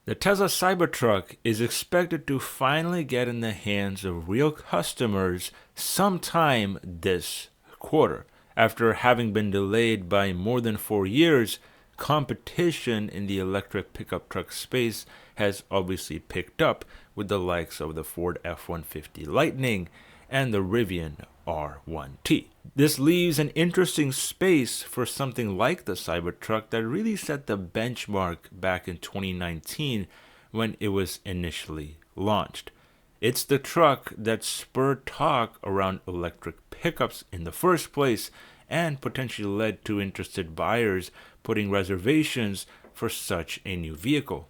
The Tesla Cybertruck is expected to finally get in the hands of real customers sometime this quarter. After having been delayed by more than 4 years, competition in the electric pickup truck space has obviously picked up with the likes of the Ford F150 Lightning and the Rivian R1T. This leaves an interesting space for something like the Cybertruck that really set the benchmark back in 2019 when it was initially launched. It's the truck that spurred talk around electric pickups in the first place and potentially led to interested buyers putting reservations for such a new vehicle.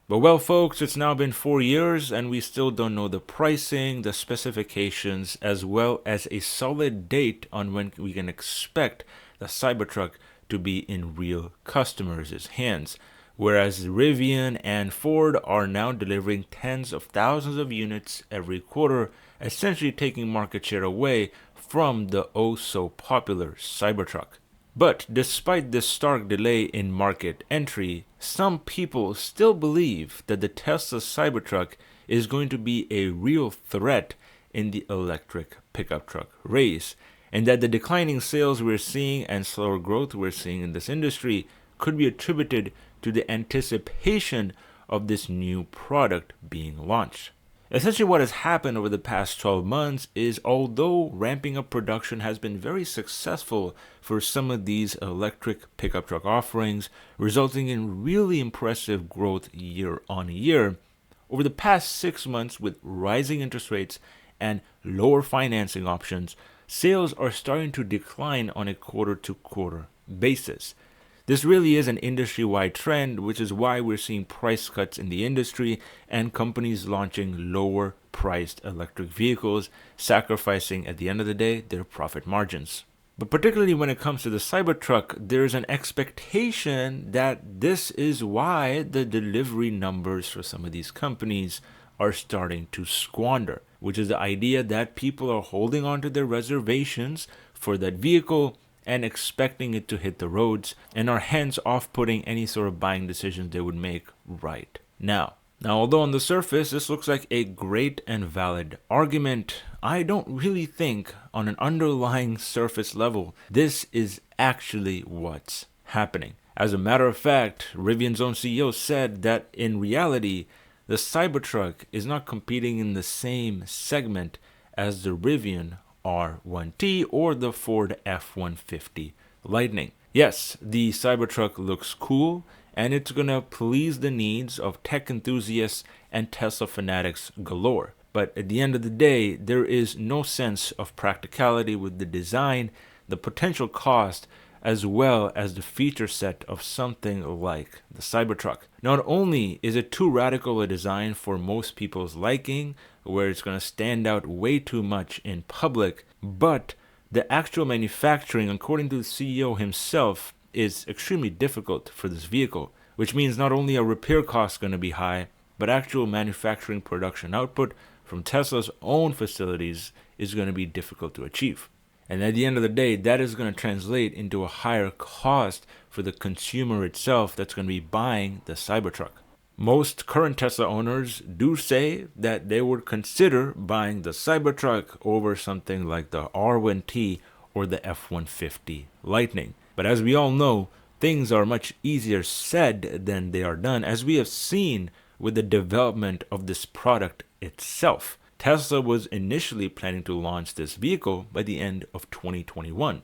But well, folks, it's now been 4 years and we still don't know the pricing, the specifications, as well as a solid date on when we can expect the Cybertruck to be in real customers' hands. Whereas Rivian and Ford are now delivering tens of thousands of units every quarter, essentially taking market share away from the oh-so-popular Cybertruck. But despite this stark delay in market entry, some people still believe that the Tesla Cybertruck is going to be a real threat in the electric pickup truck race, and that the declining sales we're seeing and slower growth we're seeing in this industry could be attributed to the anticipation of this new product being launched. Essentially, what has happened over the past 12 months is, although ramping up production has been very successful for some of these electric pickup truck offerings, resulting in really impressive growth year on year, over the past 6 months with rising interest rates and lower financing options, sales are starting to decline on a quarter-to-quarter basis. This really is an industry-wide trend, which is why we're seeing price cuts in the industry and companies launching lower-priced electric vehicles, sacrificing, at the end of the day, their profit margins. But particularly when it comes to the Cybertruck, there's an expectation that this is why the delivery numbers for some of these companies are starting to squander, which is the idea that people are holding on to their reservations for that vehicle and expecting it to hit the roads, and are hence off putting any sort of buying decisions they would make right now. Although on the surface this looks like a great and valid argument, I don't really think on an underlying surface level this is actually what's happening. As a matter of fact, Rivian's own CEO said that in reality, the Cybertruck is not competing in the same segment as the Rivian R1T or the Ford F150 Lightning. Yes, the Cybertruck looks cool and it's gonna please the needs of tech enthusiasts and Tesla fanatics galore. But at the end of the day, there is no sense of practicality with the design, the potential cost, as well as the feature set of something like the Cybertruck. Not only is it too radical a design for most people's liking, where it's going to stand out way too much in public, but the actual manufacturing, according to the CEO himself, is extremely difficult for this vehicle, which means not only are repair costs going to be high, but actual manufacturing production output from Tesla's own facilities is going to be difficult to achieve. And at the end of the day, that is going to translate into a higher cost for the consumer itself that's going to be buying the Cybertruck. Most current Tesla owners do say that they would consider buying the Cybertruck over something like the R1T or the F150 Lightning. But as we all know, things are much easier said than they are done, as we have seen with the development of this product itself. Tesla was initially planning to launch this vehicle by the end of 2021,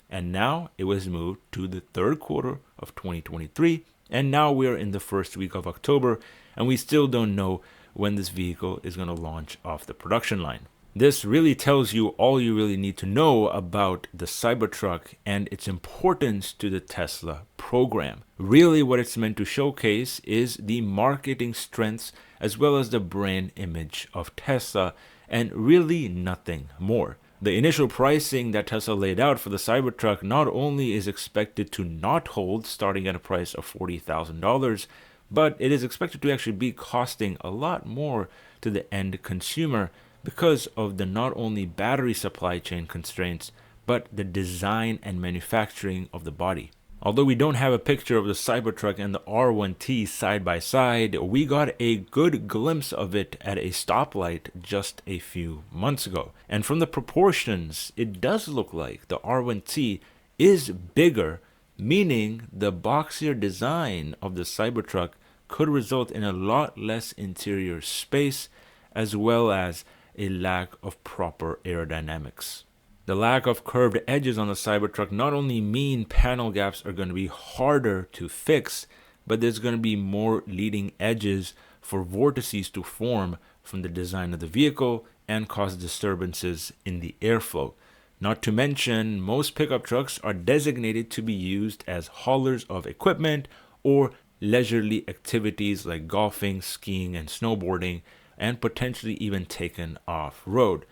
and now it was moved to the third quarter of 2023, and now we are in the first week of October, and we still don't know when this vehicle is going to launch off the production line. This really tells you all you really need to know about the Cybertruck and its importance to the Tesla program. Really what it's meant to showcase is the marketing strengths as well as the brand image of Tesla, and really nothing more. The initial pricing that Tesla laid out for the Cybertruck not only is expected to not hold, starting at a price of $40,000, but it is expected to actually be costing a lot more to the end consumer because of the not only battery supply chain constraints, but the design and manufacturing of the body. Although we don't have a picture of the Cybertruck and the R1T side by side, we got a good glimpse of it at a stoplight just a few months ago. And from the proportions, it does look like the R1T is bigger, meaning the boxier design of the Cybertruck could result in a lot less interior space, as well as a lack of proper aerodynamics. The lack of curved edges on the Cybertruck not only mean panel gaps are going to be harder to fix, but there's going to be more leading edges for vortices to form from the design of the vehicle and cause disturbances in the airflow. Not to mention, most pickup trucks are designated to be used as haulers of equipment or leisurely activities like golfing, skiing, and snowboarding, and potentially even taken off-road.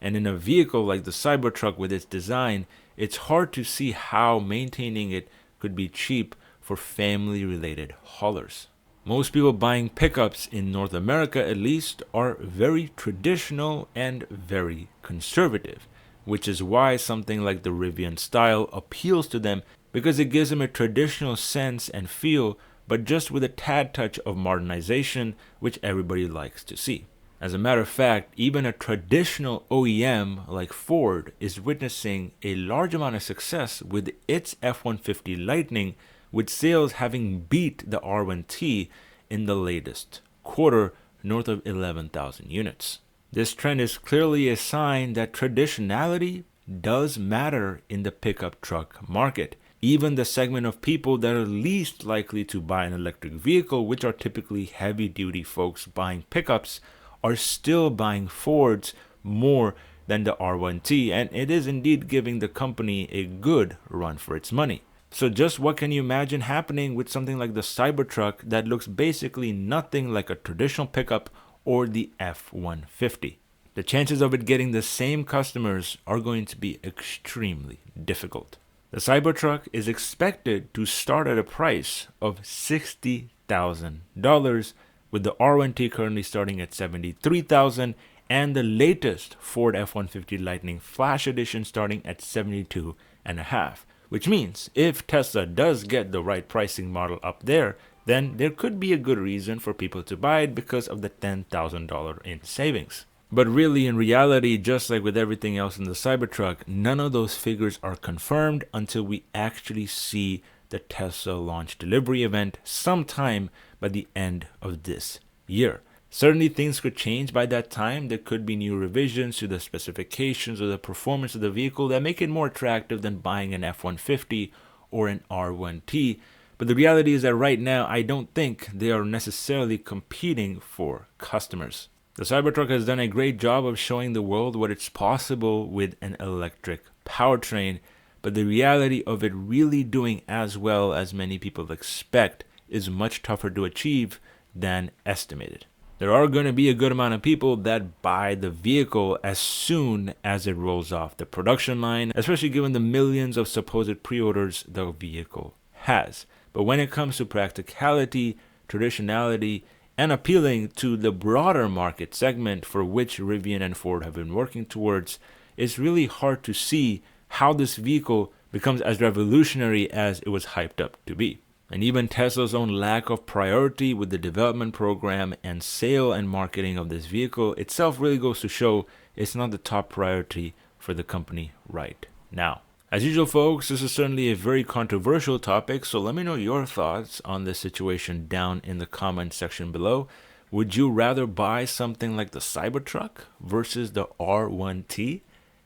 And in a vehicle like the Cybertruck with its design, it's hard to see how maintaining it could be cheap for family-related haulers. Most people buying pickups in North America, at least, are very traditional and very conservative, which is why something like the Rivian style appeals to them, because it gives them a traditional sense and feel, but just with a tad touch of modernization, which everybody likes to see. As a matter of fact, even a traditional OEM like Ford is witnessing a large amount of success with its F150 Lightning, with sales having beat the R1T in the latest quarter, north of 11,000 units. This trend is clearly a sign that traditionality does matter in the pickup truck market. Even the segment of people that are least likely to buy an electric vehicle, which are typically heavy-duty folks buying pickups, are still buying Fords more than the R1T, and it is indeed giving the company a good run for its money. So just what can you imagine happening with something like the Cybertruck that looks basically nothing like a traditional pickup or the F150? The chances of it getting the same customers are going to be extremely difficult. The Cybertruck is expected to start at a price of $60,000, with the R1T currently starting at $73,000 and the latest Ford F150 Lightning Flash Edition starting at $72,500. Which means if Tesla does get the right pricing model up there, then there could be a good reason for people to buy it because of the $10,000 in savings. But really, in reality, just like with everything else in the Cybertruck, none of those figures are confirmed until we actually see the Tesla launch delivery event sometime by the end of this year. Certainly things could change by that time. There could be new revisions to the specifications or the performance of the vehicle that make it more attractive than buying an F150 or an R1T. But the reality is that right now, I don't think they are necessarily competing for customers. The Cybertruck has done a great job of showing the world what it's possible with an electric powertrain, but the reality of it really doing as well as many people expect is much tougher to achieve than estimated. There are going to be a good amount of people that buy the vehicle as soon as it rolls off the production line, especially given the millions of supposed pre-orders the vehicle has. But when it comes to practicality, traditionality, and appealing to the broader market segment for which Rivian and Ford have been working towards, it's really hard to see how this vehicle becomes as revolutionary as it was hyped up to be. And even Tesla's own lack of priority with the development program and sale and marketing of this vehicle itself really goes to show it's not the top priority for the company right now. As usual, folks, this is certainly a very controversial topic, so let me know your thoughts on this situation down in the comment section below. Would you rather buy something like the Cybertruck versus the R1T?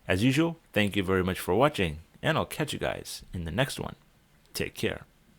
As usual, thank you very much for watching, and I'll catch you guys in the next one. Take care.